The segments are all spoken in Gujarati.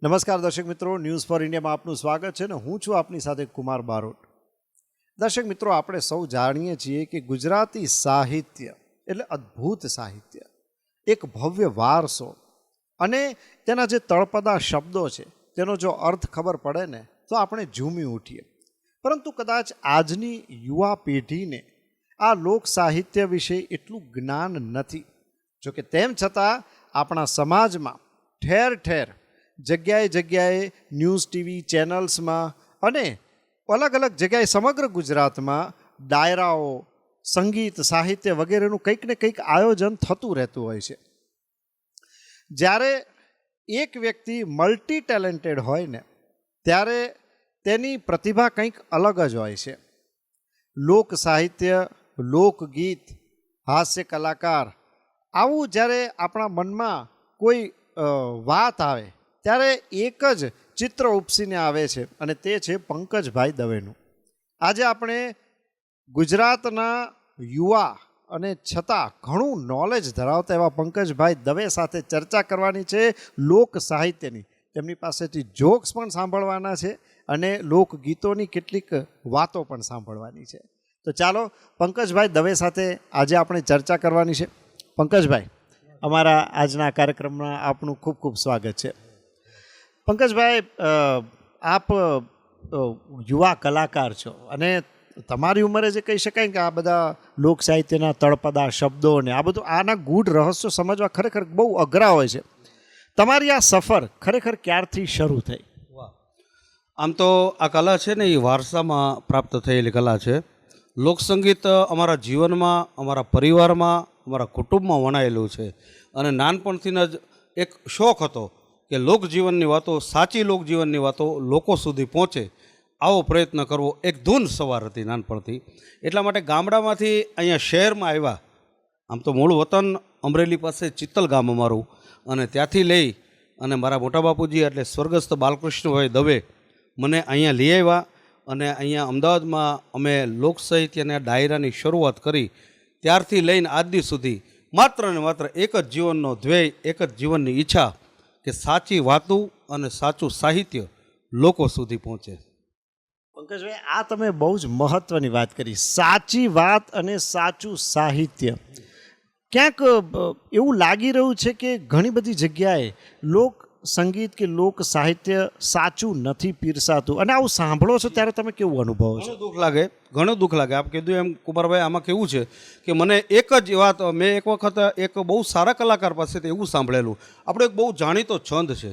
નમસ્કાર દર્શક મિત્રો, ન્યૂઝ ફોર ઇન્ડિયામાં આપનું સ્વાગત છે ને હું છું આપની સાથે કુમાર બારોટ. દર્શક મિત્રો, આપણે સૌ જાણીએ છીએ કે ગુજરાતી સાહિત્ય એટલે અદ્ભુત સાહિત્ય, એક ભવ્ય વારસો અને તેના જે તળપદા શબ્દો છે તેનો જો અર્થ ખબર પડે ને તો આપણે ઝૂમી ઉઠીએ. પરંતુ કદાચ આજની યુવા પેઢીને આ લોક સાહિત્ય વિશે એટલું જ્ઞાન નથી. જોકે તેમ છતાં આપણા સમાજમાં ઠેર ઠેર જગ્યાએ જગ્યાએ ન્યૂઝ ટીવી ચેનલ્સમાં અને અલગ અલગ જગ્યાએ સમગ્ર ગુજરાતમાં ડાયરાઓ, સંગીત, સાહિત્ય વગેરેનું કંઈક ને કંઈક આયોજન થતું રહેતું હોય છે. જ્યારે એક વ્યક્તિ મલ્ટી ટેલેન્ટેડ હોય ને ત્યારે તેની પ્રતિભા કંઈક અલગ જ હોય છે. લોક સાહિત્ય, લોકગીત, હાસ્ય કલાકાર, આવું જ્યારે આપણા મનમાં કોઈ વાત આવે ત્યારે એક જ ચિત્ર ઉપસીને આવે છે અને તે છે પંકજભાઈ દવેનું. આજે આપણે ગુજરાતના યુવા અને છતાં ઘણું નોલેજ ધરાવતા એવા પંકજભાઈ દવે સાથે ચર્ચા કરવાની છે લોક સાહિત્યની. તેમની પાસેથી જોક્સ પણ સાંભળવાના છે અને લોકગીતોની કેટલીક વાતો પણ સાંભળવાની છે. તો ચાલો પંકજભાઈ દવે સાથે આજે આપણે ચર્ચા કરવાની છે. પંકજભાઈ, અમારા આજના કાર્યક્રમમાં આપનું ખૂબ ખૂબ સ્વાગત છે. પંકજભાઈ, આપ યુવા કલાકાર છો અને તમારી ઉંમરે જે કહી શકાય કે આ બધા લોક સાહિત્યના તળપદા શબ્દો ને આ બધું આના ગૂઢ રહસ્યો સમજવા ખરેખર બહુ અઘરા હોય છે. તમારી આ સફર ખરેખર ક્યારથી શરૂ થઈ? આમ તો આ કલા છે ને એ વારસામાં પ્રાપ્ત થયેલી કલા છે. લોકસંગીત અમારા જીવનમાં, અમારા પરિવારમાં, અમારા કુટુંબમાં વણાયેલું છે અને નાનપણથી જ એક શોખ હતો કે લોકજીવનની વાતો, સાચી લોકજીવનની વાતો લોકો સુધી પહોંચે આવો પ્રયત્ન કરવો. એક ધૂન સવાર હતી નાનપણથી. એટલા માટે ગામડામાંથી અહીંયા શહેરમાં આવ્યા. આમ તો મૂળ વતન અમરેલી પાસે ચિત્તલ ગામ અમારું, અને ત્યાંથી લઈ અને મારા મોટા બાપુજી એટલે સ્વર્ગસ્થ બાલકૃષ્ણભાઈ દવે મને અહીંયા લઈ આવ્યા અને અહીંયા અમદાવાદમાં અમે લોક સાહિત્યના ડાયરાની શરૂઆત કરી. ત્યારથી લઈને આજ દી સુધી માત્ર ને માત્ર એક જ જીવનનો ધ્યેય, એક જ જીવનની ઈચ્છા કે સાચી વાતો અને સાચું સાહિત્ય લોકો સુધી પહોંચે. પંકજભાઈ, આ તમે બહુ જ મહત્વની વાત કરી, સાચી વાત અને સાચું સાહિત્ય. ક્યાંક એવું લાગી રહ્યું છે કે ઘણી બધી જગ્યાએ લોક સંગીત કે લોક સાહિત્ય સાચું નથી પીરસાતું, અને આવું સાંભળો છો ત્યારે તમે કેવું અનુભવો છો? ઘણું દુઃખ લાગે. આપ કીધું એમ કુમારભાઈ, આમાં કેવું છે કે મને એક જ વાત, મેં એક વખત એક બહુ સારા કલાકાર પાસેથી એવું સાંભળેલું. આપણો એક બહુ જાણીતો છંદ છે,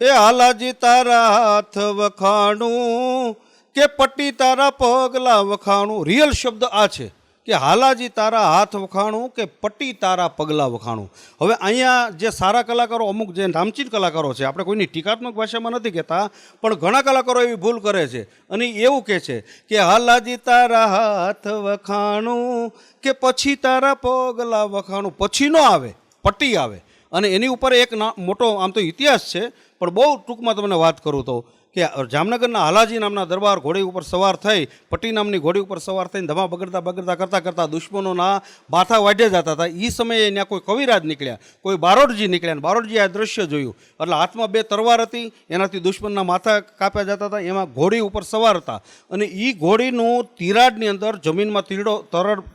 એ હાલાજી તારા હાથ વખાણું કે પટ્ટી તારા પગલા વખાણું. રિયલ શબ્દ આ છે કે હાલાજી તારા હાથ વખાણું કે પટ્ટી તારા પગલાં વખાણું. હવે અહીંયા જે સારા કલાકારો, અમુક જે નામચીન કલાકારો છે, આપણે કોઈની ટીકાત્મક ભાષામાં નથી કહેતા, પણ ઘણા કલાકારો એવી ભૂલ કરે છે અને એવું કહે છે કે હાલાજી તારા હાથ વખાણું કે પછી તારા પગલાં વખાણું. પછી ન આવે, પટ્ટી આવે. અને એની ઉપર એક મોટો આમ તો ઇતિહાસ છે, પણ બહુ ટૂંકમાં તમને વાત કરું તો કે જામનગરના હાલાજી નામના દરબાર ઘોડી ઉપર સવાર થઈ, પટ્ટી નામની ઘોડી ઉપર સવાર થઈને ધમા બગડતા બગડતા કરતાં કરતાં દુશ્મનોના માથા વાઢે જતા હતા. એ સમયે ત્યાં કોઈ કવિરાજ નીકળ્યા, કોઈ બારોટજી નીકળ્યા. બારોટજીએ આ દ્રશ્ય જોયું એટલે હાથમાં 2 તરવાર હતી, એનાથી દુશ્મનના માથા કાપ્યા જતા હતા. એમાં ઘોડી ઉપર સવાર હતા અને એ ઘોડીનું તિરાડની અંદર જમીનમાં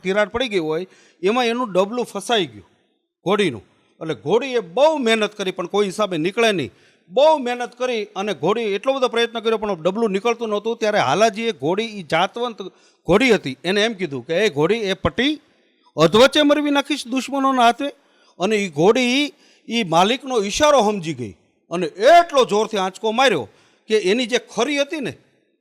તિરાડ પડી ગઈ હોય, એમાં એનું ડબલું ફસાઈ ગયું ઘોડીનું. એટલે ઘોડીએ બહુ મહેનત કરી પણ કોઈ હિસાબે નીકળે નહીં. બહુ મહેનત કરી અને ઘોડી એટલો બધો પ્રયત્ન કર્યો પણ ડબલું નીકળતું નહોતું. ત્યારે હાલાજીએ ઘોડી, એ જાતવંત ઘોડી હતી, એને એમ કીધું કે એ ઘોડી, એ પટ્ટી અધવચ્ચે મરવી નાખીશ દુશ્મનોના હાથે. અને એ ઘોડી એ માલિકનો ઈશારો સમજી ગઈ અને એટલો જોરથી આંચકો માર્યો કે એની જે ખરી હતી ને,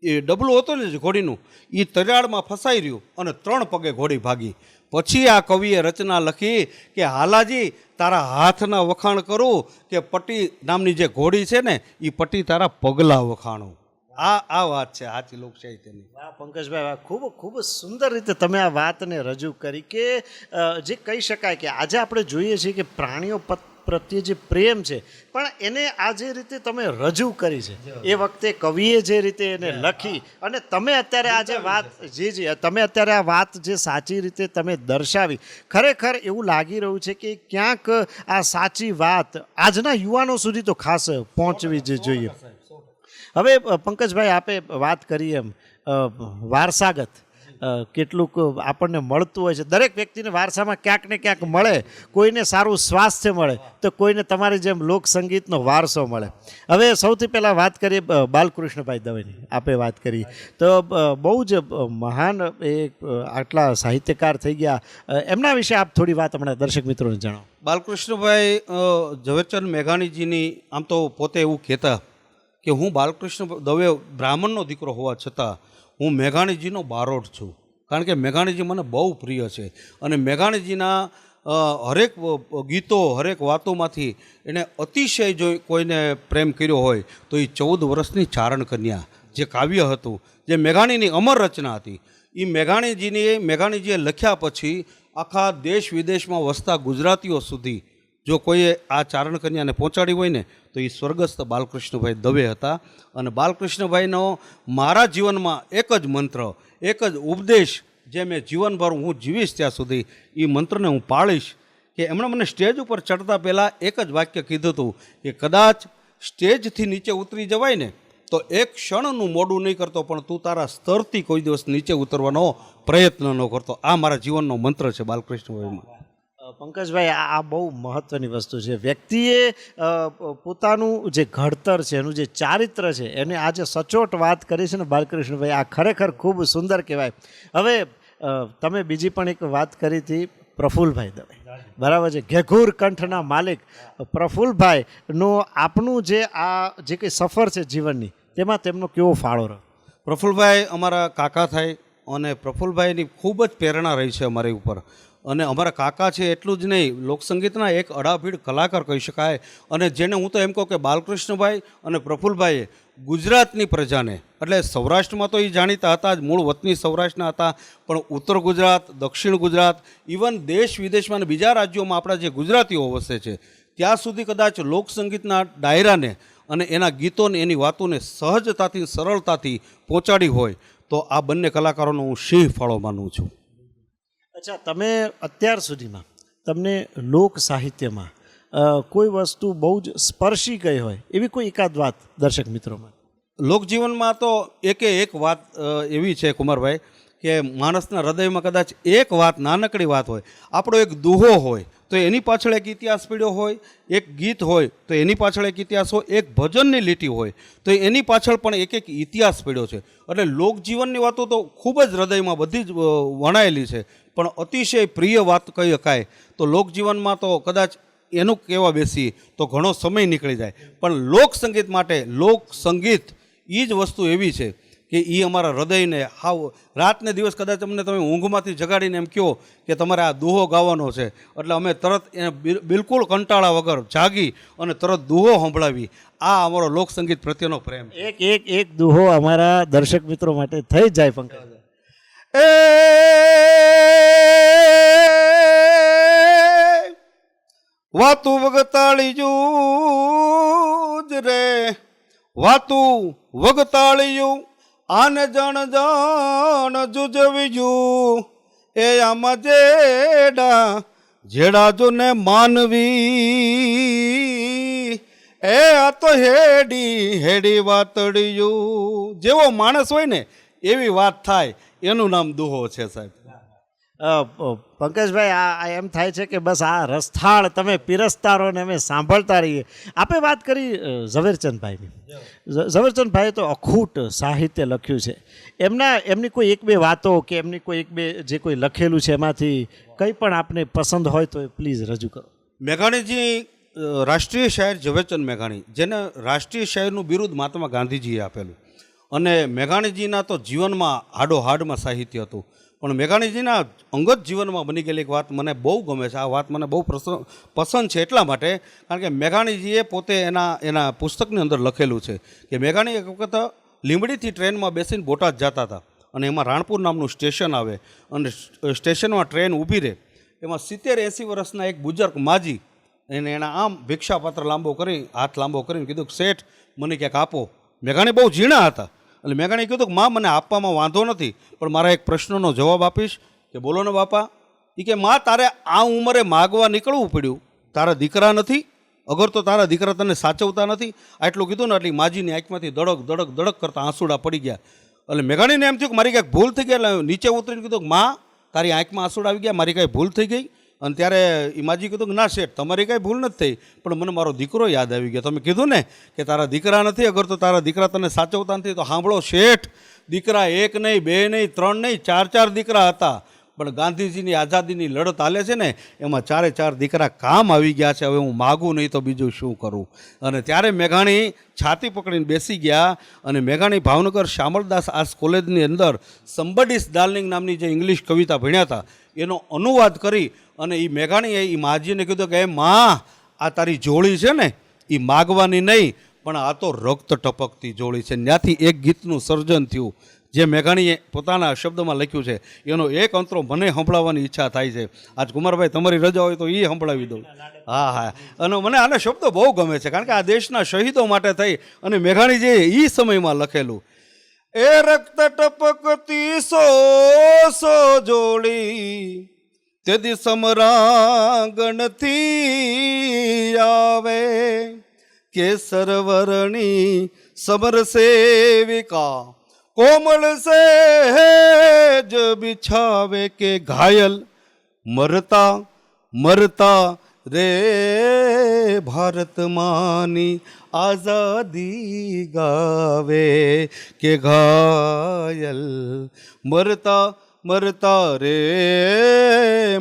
એ ડબલું હતું ને જે ઘોડીનું, એ તરાડમાં ફસાઈ રહ્યું અને 3 પગે ઘોડી ભાગી. પછી આ કવિએ રચના લખી કે હાલાજી તારા હાથના વખાણ કરું કે પટ્ટી નામની જે ઘોડી છે ને એ પટ્ટી તારા પગલા વખાણું. આ વાત છે સાચી લોક સાહિત્યની. વાહ પંકજભાઈ, ખૂબ ખૂબ સુંદર રીતે તમે આ વાતને રજૂ કરી કે જે કહી શકાય કે આજે આપણે જોઈએ છીએ કે પ્રાણીઓ પ્રત્યે જે પ્રેમ છે પણ એને આ જે રીતે તમે રજૂ કરી છે એ વખતે કવિએ જે રીતે એને લખી અને તમે અત્યારે આ જે વાત જી તમે અત્યારે આ વાત જે સાચી રીતે તમે દર્શાવી, ખરેખર એવું લાગી રહ્યું છે કે ક્યાંક આ સાચી વાત આજના યુવાનો સુધી તો ખાસ પહોંચવી જ જોઈએ. હવે પંકજભાઈ આપે વાત કરી એમ વારસાગત કેટલુંક આપણને મળતું હોય છે. દરેક વ્યક્તિને વારસામાં ક્યાંક ને ક્યાંક મળે. કોઈને સારું સ્વાસ્થ્ય મળે તો કોઈને તમારી જેમ લોકસંગીતનો વારસો મળે. હવે સૌથી પહેલાં વાત કરીએ બાલકૃષ્ણભાઈ દવેની. આપે વાત કરી તો બહુ જ મહાન એક આટલા સાહિત્યકાર થઈ ગયા. એમના વિશે આપ થોડી વાત હમણાં દર્શક મિત્રોને જણાવો. બાલકૃષ્ણભાઈ ઝવેરચંદ મેઘાણીજીની આમ તો પોતે એવું કહેતા કે હું બાલકૃષ્ણ દવે બ્રાહ્મણનો દીકરો હોવા છતાં હું મેઘાણીજીનો બારોટ છું, કારણ કે મેઘાણીજી મને બહુ પ્રિય છે. અને મેઘાણીજીના હરેક ગીતો, હરેક વાતોમાંથી એણે અતિશય જો કોઈને પ્રેમ કર્યો હોય તો એ 14 વર્ષની ચારણ કન્યા જે કાવ્ય હતું, જે મેઘાણીની અમર રચના હતી, એ મેઘાણીજીએ લખ્યા પછી આખા દેશ વિદેશમાં વસતા ગુજરાતીઓ સુધી જો કોઈએ આ ચારણ કન્યાને પહોંચાડી હોય ને તો એ સ્વર્ગસ્થ બાલકૃષ્ણભાઈ દવે હતા. અને બાલકૃષ્ણભાઈનો મારા જીવનમાં એક જ મંત્ર, એક જ ઉપદેશ જે મેં જીવનભર હું જીવીશ ત્યાં સુધી એ મંત્રને હું પાળીશ કે એમણે મને સ્ટેજ ઉપર ચડતા પહેલાં એક જ વાક્ય કીધું હતું કે કદાચ સ્ટેજથી નીચે ઉતરી જવાય ને તો એક ક્ષણનું મોડું નહીં કરતો, પણ તું તારા સ્તરથી કોઈ દિવસ નીચે ઉતરવાનો પ્રયત્ન ન કરતો. આ મારા જીવનનો મંત્ર છે બાલકૃષ્ણભાઈમાં. પંકજભાઈ આ બહુ મહત્ત્વની વસ્તુ છે. વ્યક્તિએ પોતાનું જે ઘડતર છે, એનું જે ચારિત્ર છે, એને આજે સચોટ વાત કરી છે ને બાલકૃષ્ણભાઈ, આ ખરેખર ખૂબ સુંદર કહેવાય. હવે તમે બીજી પણ એક વાત કરી હતી પ્રફુલ્લભાઈ દવે, બરાબર છે, ઘેઘૂર કંઠના માલિક પ્રફુલ્લભાઈનો આપનું જે આ જે કંઈ સફર છે જીવનની, તેમાં તેમનો કેવો ફાળો રહ્યો? પ્રફુલ્લભાઈ અમારા કાકા થાય અને પ્રફુલ્લભાઈની ખૂબ જ પ્રેરણા રહી છે અમારી ઉપર. અને અમારા કાકા છે એટલું જ નહીં, લોકસંગીતના એક અડાભીડ કલાકાર કહી શકાય. અને જેને હું તો એમ કહું કે બાલકૃષ્ણભાઈ અને પ્રફુલ્લભાઈએ ગુજરાતની પ્રજાને, એટલે સૌરાષ્ટ્રમાં તો એ જાણીતા હતા જ, મૂળ વતની સૌરાષ્ટ્રના હતા, પણ ઉત્તર ગુજરાત, દક્ષિણ ગુજરાત, ઇવન દેશ વિદેશમાં અને બીજા રાજ્યોમાં આપણા જે ગુજરાતીઓ વસે છે ત્યાં સુધી કદાચ લોકસંગીતના ડાયરાને અને એના ગીતોને, એની વાતોને સહજતાથી, સરળતાથી પહોંચાડી હોય તો આ બંને કલાકારોનો હું સિંહ ફાળો માનું છું. અચ્છા, તમે અત્યાર સુધીમાં તમને લોક સાહિત્યમાં કોઈ વસ્તુ બહુ જ સ્પર્શી ગઈ હોય એવી કોઈ એકાદ વાત દર્શક મિત્રોમાં? લોકજીવનમાં તો એક વાત એવી છે કુમારભાઈ કે માણસના હૃદયમાં કદાચ એક વાત, નાનકડી વાત હોય, આપણો એક દુહો હોય તો એની પાછળ એક ઇતિહાસ પડ્યો હોય, એક ગીત હોય તો એની પાછળ એક ઇતિહાસ હોય, એક ભજનની લીટી હોય તો એની પાછળ પણ એક ઇતિહાસ પડ્યો છે. એટલે લોકજીવનની વાતો તો ખૂબ જ હૃદયમાં બધી જ વણાયેલી છે, પણ અતિશય પ્રિય વાત કહી શકાય તો લોકજીવનમાં તો કદાચ એનું કહેવા બેસીએ તો ઘણો સમય નીકળી જાય. પણ લોકસંગીત માટે લોકસંગીત એ જ વસ્તુ એવી છે કે એ અમારા હૃદયને હાવ રાતને દિવસ કદાચ અમને તમે ઊંઘમાંથી જગાડીને એમ કહો કે તમારે આ દુહો ગાવાનો છે એટલે અમે તરત એને બિલકુલ કંટાળા વગર જાગી અને તરત દુહો સંભળાવી. આ અમારો લોકસંગીત પ્રત્યેનો પ્રેમ. એક દુહો અમારા દર્શક મિત્રો માટે થઈ જાય પંકજ. એ વાતું વગતાળી જૂજ રે, વાતું વગતાળિયું આને જણ જણ જુજવ્યું, એ આમાં જેડા જોને માનવી, એ આ તો હેડી વાતળિયું. જેવો માણસ હોય ને એવી વાત થાય, એનું નામ દુહો છે સાહેબ. પંકજભાઈ, આ એમ થાય છે કે બસ આ રસથાળ તમે પીરસતા રહો ને અમે સાંભળતા રહીએ. આપે વાત કરી ઝવેરચંદભાઈની. ઝવેરચંદભાઈએ તો અખૂટ સાહિત્ય લખ્યું છે. એમની કોઈ એક બે વાતો કે એમની કોઈ એક બે જે કોઈ લખેલું છે એમાંથી કંઈ પણ આપને પસંદ હોય તો પ્લીઝ રજૂ કરો. મેઘાણીજી રાષ્ટ્રીય શાયર ઝવેરચંદ મેઘાણી, જેને રાષ્ટ્રીય શાયરનું બિરુદ મહાત્મા ગાંધીજીએ આપેલું. અને મેઘાણીજીના તો જીવનમાં હાડોહાડમાં સાહિત્ય હતું, પણ મેઘાણીજીના અંગત જીવનમાં બની ગયેલી એક વાત મને બહુ ગમે છે. આ વાત મને બહુ પસંદ છે એટલા માટે કારણ કે મેઘાણીજીએ પોતે એના પુસ્તકની અંદર લખેલું છે કે મેઘાણી એક વખત લીંબડીથી ટ્રેનમાં બેસીને બોટાદ જતા હતા અને એમાં રાણપુર નામનું સ્ટેશન આવે અને સ્ટેશનમાં ટ્રેન ઊભી રહે, એમાં 70-80 વર્ષના એક બુજુર્ગ માજી એને એના આમ ભિક્ષાપાત્ર લાંબો કરી હાથ લાંબો કરીને કીધું કે શેઠ મને ક્યાંક આપો. મેઘાણી બહુ ઝીણા હતા એટલે મેઘાણી કીધું કે માં મને આપવામાં વાંધો નથી, પણ મારા એક પ્રશ્નનો જવાબ આપીશ. કે બોલો ને બાપા. એ કે માં તારે આ ઉંમરે માગવા નીકળવું પડ્યું, તારા દીકરા નથી, અગર તો તારા દીકરા તને સાચવતા નથી. આટલું કીધું ને એટલે માજીની આંખમાંથી દડક દડક દડક કરતા આંસુડા પડી ગયા. એટલે મેઘાણીને એમ થયું કે મારી કાંઈક ભૂલ થઈ ગઈ. એટલે નીચે ઉતરીને કીધું કે માં તારી આંખમાં આંસુડા આવી ગયા, મારી કાંઈ ભૂલ થઈ ગઈ. અને ત્યારે એ માજી કીધું કે ના શેઠ તમારી કાંઈ ભૂલ નથી થઈ, પણ મને મારો દીકરો યાદ આવી ગયો. તમે કીધું ને કે તારા દીકરા નથી, અગર તો તારા દીકરા તને સાચવતા નથી તો સાંભળો શેઠ, દીકરા એક નહીં, બે નહીં, ત્રણ નહીં, ચાર દીકરા હતા. પણ ગાંધીજીની આઝાદીની લડત હાલે છે ને એમાં ચાર દીકરા કામ આવી ગયા છે. હવે હું માગું નહીં તો બીજું શું કરું. અને ત્યારે મેઘાણી છાતી પકડીને બેસી ગયા અને મેઘાણી ભાવનગર શામળદાસ આર્ટ્સ કોલેજની અંદર સમબડીસ ડાર્લિંગ નામની જે ઇંગ્લિશ કવિતા ભણ્યા હતા એનો અનુવાદ કરી અને એ મેઘાણીએ એ માજીને કીધું કે એ માં આ તારી જોડી છે ને એ માગવાની નહીં પણ આ તો રક્ત ટપકતી જોડી છે. ત્યાંથી એક ગીતનું સર્જન થયું જે મેઘાણીએ પોતાના શબ્દમાં લખ્યું છે. એનો એક અંતરો મને સંભળાવવાની ઈચ્છા થાય છે. આજ કુમારભાઈ તમારી રજા હોય તો એ સંભળાવી દઉં. હા. અને મને આના શબ્દો બહુ ગમે છે કારણ કે આ દેશના શહીદો માટે થઈ અને મેઘાણી જે એ સમયમાં લખેલું એ રક્ત ટપકતી સો જોડી તેથી સમરાંગણથી આવે કે સરવરણી સમર સેવિકા કોમળ સેજ બિછાવે કે ઘાયલ મરતા રે ભારત માની આઝાદી ગાવે કે ઘાયલ મરતા રે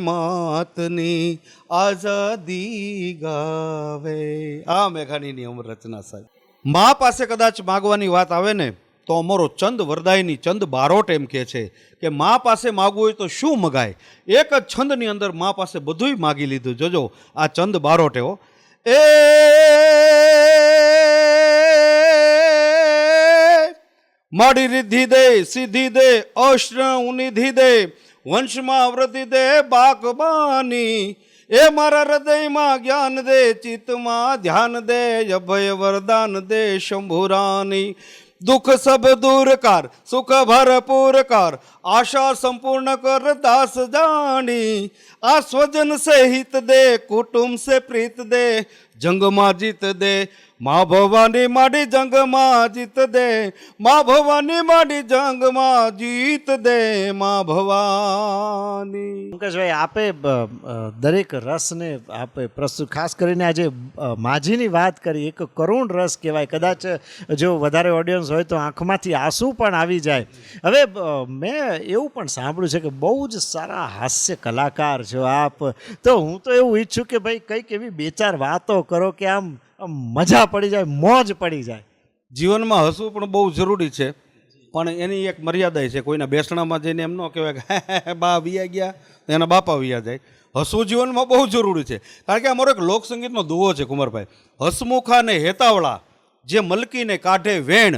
માતની આઝાદી ગાવે. આ મેઘાણીની અમર રચના સાહેબ. મા પાસે કદાચ માગવાની વાત આવે ને તો અમારો ચંદ વરદાયની ચંદ બારોટ એમ કહે છે કે મા પાસે માગવું હોય તો શું મગાય. એક જ છંદની અંદર મા પાસે બધુંય માગી લીધું. જોજો આ ચંદ બારોટે હો. એ માડી રિદ્ધિ દે સિદ્ધિ દે અશ્ર ઉનિધિ દે વંશમાં વૃદ્ધિ દે બાકબાની એ મારા હૃદયમાં જ્ઞાન દે ચિત્તમાં ધ્યાન દે અભય વરદાન દે શંભુરાની દુઃખ સબ દૂર કર સુખ ભરપૂર કર આશા સંપૂર્ણ કર દાસ જાણી આ સ્વજન સે હિત દે કુટુંબ સે પ્રીત દે જંગમાં જીત દે મા ભવાની માડી જંગમાં જીત દે મા ભવાની માડી જંગમાં જીત દે મા ભવાની. પંકજભાઈ આપે દરેક રસને આપે પ્રસ્તુત ખાસ કરીને આજે માજીની વાત કરી એક કરુણ રસ કહેવાય. કદાચ જો વધારે ઓડિયન્સ હોય તો આંખમાંથી આંસુ પણ આવી જાય. હવે મેં એવું પણ સાંભળ્યું છે કે બહુ જ સારા હાસ્ય કલાકાર છો આપ, તો હું તો એવું ઈચ્છું કે ભાઈ કંઈક એવી બે ચાર વાતો કરો કે આમ મજા પડી જાય, મોજ પડી જાય. જીવનમાં હસવું પણ બહુ જરૂરી છે પણ એની એક મર્યાદા છે. કોઈના બેસણામાં જઈને એમ ન કહેવાય કે બા વિયા ગયા તો એના બાપા વિયા જાય. હસવું જીવનમાં બહુ જરૂરી છે કારણ કે અમારો એક લોકસંગીતનો દુહો છે કુમારભાઈ. હસમુખા ને હેતાવળા જે મલકીને કાઢે વેણ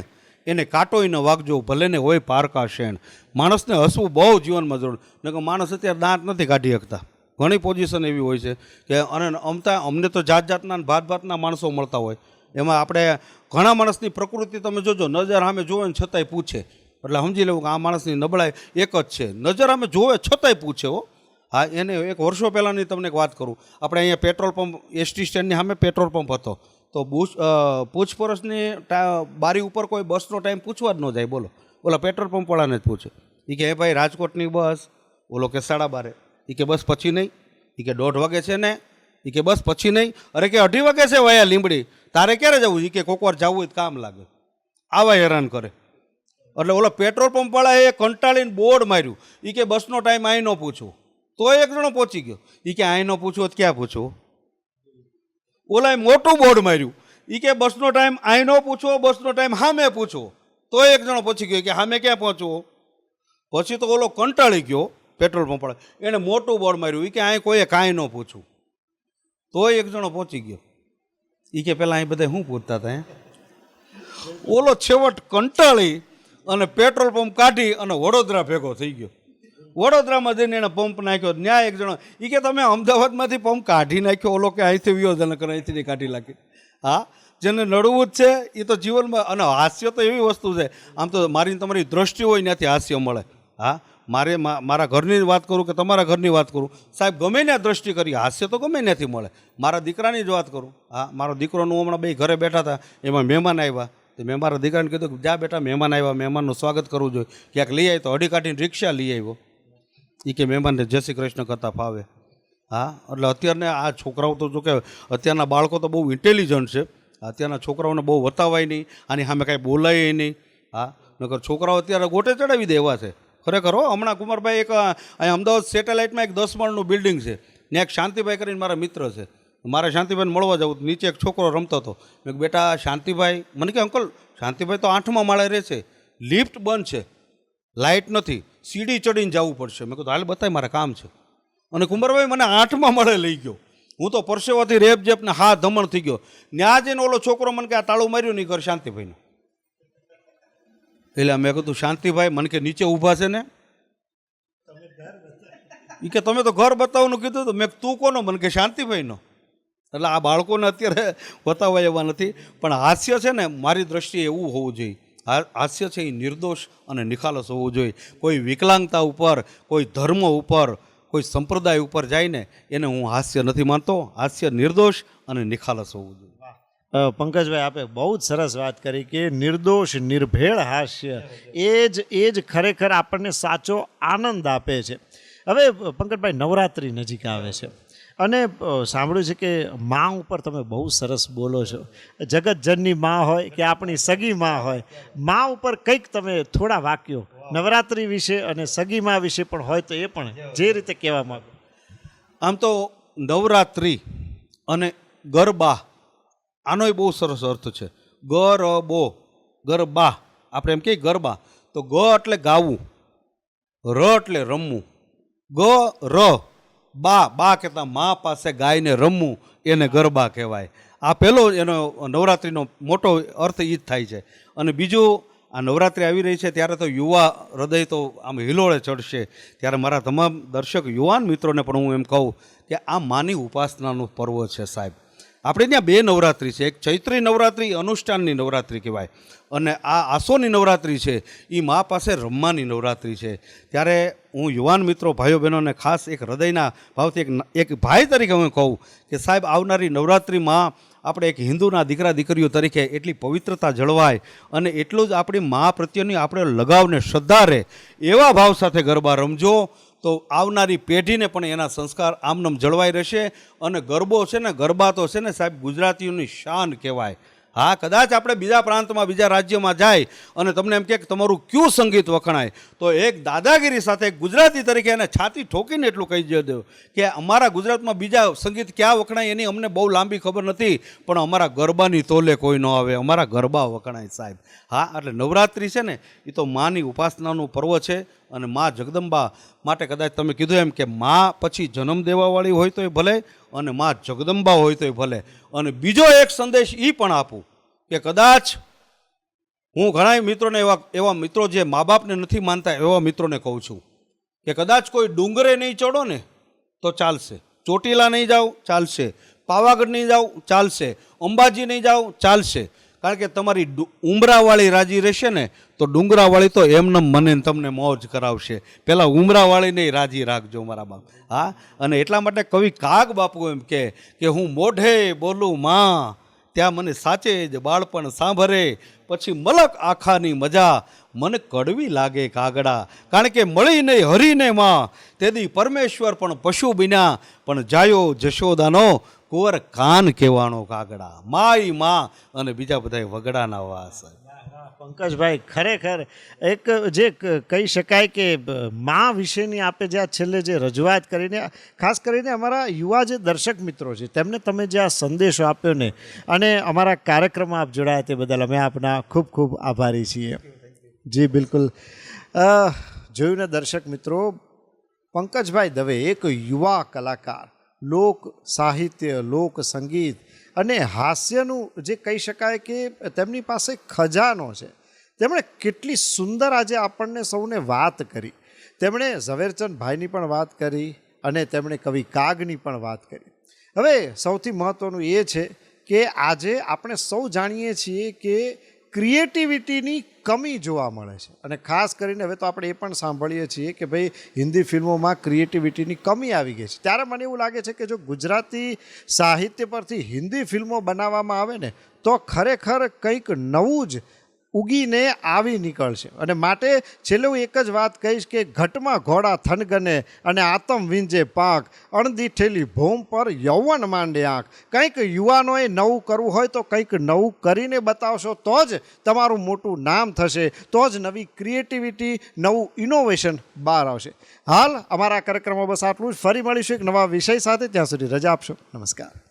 એને કાંટોય ન વાગજો ભલે ને હોય પારકા શેણ. માણસને હસવું બહુ જીવનમાં જરૂર. નકર માણસ અત્યારે દાંત નથી કાઢી શકતા. ઘણી પોઝિશન એવી હોય છે કે અને અમને તો જાતના ભાતના માણસો મળતા હોય. એમાં આપણે ઘણા માણસની પ્રકૃતિ તમે જોજો, નજર સામે જોવે ને છતાંય પૂછે. એટલે સમજી લેવું કે આ માણસની નબળાઈ એક જ છે, નજર સામે જોવે છતાંય પૂછે હો. હા, એને એક વર્ષો પહેલાંની તમને એક વાત કરું. આપણે અહીંયા પેટ્રોલ પંપ એસટી સ્ટેન્ડની સામે પેટ્રોલ પંપ હતો તો પૂછપરછની બારી ઉપર કોઈ બસનો ટાઈમ પૂછવા જ ન જાય. બોલો ઓલા પેટ્રોલ પંપવાળાને જ પૂછે. એ કે હે ભાઈ રાજકોટની બસ, ઓલો કે 12:30. એ કે બસ પછી નહીં. એ કે 1:30 વાગે છે ને. એ કે બસ પછી નહીં. અરે કે 2:30 વાગે છે વયા લીંબડી, તારે ક્યારે જવું? એ કે કોકવાર જવું હોય તો કામ લાગે. આવા હેરાન કરે. એટલે ઓલો પેટ્રોલ પંપવાળાએ કંટાળીને બોર્ડ માર્યું. એ કે બસનો ટાઈમ અહીં ન પૂછવું. તો એક જણો પહોંચી ગયો. એ કે અહીં ન પૂછવું તો ક્યાં પૂછવું? ઓલાએ મોટું બોર્ડ માર્યું. એ કે બસનો ટાઈમ અહીં ન પૂછવો, બસનો ટાઈમ સામે પૂછવો. તો એક જણો પહોંચી ગયો કે સામે ક્યાં પહોંચવો? પછી તો ઓલો કંટાળી ગયો પેટ્રોલ પંપ એણે મોટું બોર્ડ માર્યું. એ કે અહીં કોઈએ કાંઈ ન પૂછવું. તો એક જણો પહોંચી ગયો. એ કે પહેલાં અહીં બધા શું પૂછતા હતા? ઓલો છેવટ કંટાળી અને પેટ્રોલ પંપ કાઢી અને વડોદરા ભેગો થઈ ગયો. વડોદરામાં જઈને એણે પંપ નાખ્યો. ન્યાય એક જણો એ કે તમે અમદાવાદમાંથી પંપ કાઢી નાખ્યો, ઓલો કે અહીંથી વિયોજન કરે, અહીંથી નહીં કાઢી નાખી. હા, જેને નડવું જ છે એ તો જીવનમાં. અને હાસ્ય તો એવી વસ્તુ છે, આમ તો મારી તમારી દ્રષ્ટિ હોય ત્યાંથી હાસ્ય મળે. હા, મારા ઘરની વાત કરું કે તમારા ઘરની વાત કરું, સાહેબ ગમે ત્યાં દ્રષ્ટિ કરી હાસ્ય તો ગમે ત્યાંથી મળે. મારા દીકરાની જ વાત કરું. હા, મારો દીકરોનું હમણાં બે ઘરે બેઠા હતા, એમાં મહેમાન આવ્યા. તો મેં મારા દીકરાને કીધું કે જા બેટા મહેમાન આવ્યા, મહેમાનનું સ્વાગત કરવું જોઈએ. ક્યાંક લઈ આવી તો અડી કાઢીને રિક્ષા લઈ આવ્યો. એ કે મહેમાનને જય શ્રી કૃષ્ણ કરતા ફાવે. હા, એટલે અત્યારના આ છોકરાઓ તો જો કે અત્યારના બાળકો તો બહુ ઇન્ટેલિજન્ટ છે. અત્યારના છોકરાઓને બહુ વતાવાય નહીં, આની સામે કાંઈ બોલાય નહીં. હા, નકર છોકરાઓ અત્યારે ગોટે ચડાવી દે એવા છે ખરેખર. હો, હમણાં કુમારભાઈ એક અહીંયા અમદાવાદ સેટેલાઇટમાં એક 10 માળનું બિલ્ડિંગ છે, ત્યાં એક શાંતિભાઈ કરીને મારા મિત્ર છે. મારે શાંતિભાઈને મળવા જવું, નીચે એક છોકરો રમતો હતો. મેં બેટા શાંતિભાઈ, મને કે અંકલ શાંતિભાઈ તો 8મા માળે રહે છે, લિફ્ટ બંધ છે, લાઇટ નથી, સીડી ચડીને જવું પડશે. મેં કીધું હાલ બતાય, મારે કામ છે. અને કુમારભાઈ મને 8મા માળે લઈ ગયો. હું તો પરસેવાથી રેપ જેપ ને હા ધમણ થઈ ગયો. ત્યાં જઈને ઓલો છોકરો મને કે આ તાળું માર્યું નહીં ઘર શાંતિભાઈને. એટલે મેં કીધું શાંતિભાઈ મને કે નીચે ઊભા છે ને, એ કે તમે તો ઘર બતાવવાનું કીધું હતું. મેં તું કોનો? મને કે શાંતિભાઈનો. એટલે આ બાળકોને અત્યારે બતાવવા એવા નથી, પણ હાસ્ય છે ને મારી દ્રષ્ટિએ એવું હોવું જોઈએ. હાસ્ય છે એ નિર્દોષ અને નિખાલસ હોવું જોઈએ. કોઈ વિકલાંગતા ઉપર, કોઈ ધર્મ ઉપર, કોઈ સંપ્રદાય ઉપર જાય ને એને હું હાસ્ય નથી માનતો. હાસ્ય નિર્દોષ અને નિખાલસ હોવું જોઈએ. પંકજભાઈ, આપે બહુ જ સરસ વાત કરી કે નિર્દોષ નિર્ભેળ હાસ્ય એ જ ખરેખર આપણને સાચો આનંદ આપે છે. હવે પંકજભાઈ, નવરાત્રિ નજીક આવે છે અને સાંભળ્યું છે કે મા ઉપર તમે બહુ સરસ બોલો છો. જગતજનની મા હોય કે આપણી સગી મા હોય, મા ઉપર કંઈક તમે થોડા વાક્યો નવરાત્રિ વિશે અને સગી મા વિશે પણ હોય તો એ પણ જે રીતે કહેવા માંગો. આમ તો નવરાત્રિ અને ગરબા આનોય બહુ સરસ અર્થ છે. ગરબો, ગરબા, આપણે એમ કહીએ ગરબા તો ગ એટલે ગાવું, ર એટલે રમવું, ગ ર બા, બા કહેતા મા પાસે ગાયને રમવું, એને ગરબા કહેવાય. આ પહેલો એનો નવરાત્રિનો મોટો અર્થ એ જ થાય છે. અને બીજું, આ નવરાત્રિ આવી રહી છે ત્યારે તો યુવા હૃદય તો આમ હિલોળે ચડશે. ત્યારે મારા તમામ દર્શક યુવાન મિત્રોને પણ હું એમ કહું કે આ માની ઉપાસનાનું પર્વ છે સાહેબ. આપણે ત્યાં 2 નવરાત્રિ છે, એક ચૈત્રી નવરાત્રિ, અનુષ્ઠાનની નવરાત્રિ કહેવાય, અને આ આસોની નવરાત્રિ છે એ મા પાસે રમવાની નવરાત્રિ છે. ત્યારે હું યુવાન મિત્રો ભાઈઓ બહેનોને ખાસ એક હૃદયના ભાવથી એક ભાઈ તરીકે હું કહું કે સાહેબ આવનારી નવરાત્રિમાં આપણે એક હિન્દુના દીકરા દીકરીઓ તરીકે એટલી પવિત્રતા જળવાય અને એટલું જ આપણી મા પ્રત્યેની આપણે લગાવને શ્રદ્ધા રહે એવા ભાવ સાથે ગરબા રમજો, તો આવનારી પેઢીને પણ એના સંસ્કાર આમનામ જળવાઈ રહેશે. અને ગરબો છે ને, ગરબા તો છે ને સાહેબ ગુજરાતીઓની શાન કહેવાય. હા, કદાચ આપણે બીજા પ્રાંતમાં, બીજા રાજ્યમાં જાય અને તમને એમ કે તમારું ક્યું સંગીત વખણાય, તો એક દાદાગીરી સાથે ગુજરાતી તરીકે એને છાતી ઠોકીને એટલું કહી દો કે અમારા ગુજરાતમાં બીજા સંગીત ક્યાં વખણાય એની અમને બહુ લાંબી ખબર નથી, પણ અમારા ગરબાની તોલે કોઈ ન આવે, અમારા ગરબા વખણાય સાહેબ. હા, એટલે નવરાત્રિ છે ને એ તો માની ઉપાસનાનું પર્વ છે. અને મા જગદંબા માટે કદાચ તમે કીધું એમ કે મા પછી જન્મ દેવાવાળી હોય તોય ભલે અને મા જગદંબા હોય તોય ભલે. અને બીજો એક સંદેશ એ પણ આપું કે કદાચ હું ઘણા મિત્રોને એવા મિત્રો જે મા બાપને નથી માનતા એવા મિત્રોને કહું છું કે કદાચ કોઈ ડુંગરે નહીં ચડો ને તો ચાલશે, ચોટીલા નહીં જાઓ ચાલશે, પાવાગઢ નહીં જાઓ ચાલશે, અંબાજી નહીં જાઓ ચાલશે, કારણ કે તમારી ઉમરાવાળી રાજી રહેશે ને તો ડુંગરાવાળી તો એમને મને તમને મોજ કરાવશે. પહેલાં ઉમરાવાળીને રાજી રાખજો મારા બાપ. હા, અને એટલા માટે કવિ કાગ બાપુ એમ કે હું મોઢે બોલું માં ત્યાં મને સાચે જ બાળપણ સાંભળે, પછી મલક આખાની મજા મને કડવી લાગે કાગડા, કારણ કે મળી નહીં હરીને માં તેથી પરમેશ્વર પણ પશુ બન્યા, પણ જાયો જશોદાનો કુંવર કાન કહેવાનો કાગડા, માઈ માં અને બીજા બધા વગડાના વાસ. પંકજભાઈ, ખરેખર એક જે કહી શકાય કે મા વિશેની આપે જે આ છેલ્લે જે રજૂઆત કરીને, ખાસ કરીને અમારા યુવા જે દર્શક મિત્રો છે તેમને તમે જે આ સંદેશો આપ્યો ને અને અમારા કાર્યક્રમમાં આપ જોડાયા તે બદલ અમે આપના ખૂબ ખૂબ આભારી છીએ. જી બિલકુલ. જોયું ને દર્શક મિત્રો, પંકજભાઈ દવે એક યુવા કલાકાર, લોક સાહિત્ય, લોક સંગીત અને હાસ્યનું જે કહી શકાય કે તેમની પાસે ખજાનો છે. તેમણે કેટલી સુંદર આજે આપણને સૌને વાત કરી. તેમણે ઝવેરચંદભાઈની પણ વાત કરી અને તેમણે કવિ કાગની પણ વાત કરી. હવે સૌથી મહત્ત્વનું એ છે કે આજે આપણે સૌ જાણીએ છીએ કે ક્રિએટિવિટીની કમી જોવા મળે છે અને ખાસ કરીને હવે તો આપણે એ પણ સાંભળીએ છીએ કે ભાઈ હિન્દી ફિલ્મોમાં ક્રિએટિવિટીની કમી આવી ગઈ છે. ત્યારે મને એવું લાગે છે કે જો ગુજરાતી સાહિત્ય પરથી હિન્દી ફિલ્મો બનાવવામાં આવે ને તો ખરેખર કંઈક નવું જ ઉગીને આવી નીકળશે. અને માટે છેલ્લે હું એક જ વાત કહીશ કે ઘટમાં ઘોડા થનગને અને આતમ વિંજે પાંખ, અણદીઠેલી ભૂમ પર યૌવન માંડે આંખ. કંઈક યુવાનોએ નવું કરવું હોય તો કંઈક નવું કરીને બતાવશો તો જ તમારું મોટું નામ થશે, તો જ નવી ક્રિએટિવિટી, નવું ઇનોવેશન બહાર આવશે. હાલ અમારા કાર્યક્રમમાં બસ આટલું જ. ફરી મળીશું એક નવા વિષય સાથે. ત્યાં સુધી રજા આપશો. નમસ્કાર.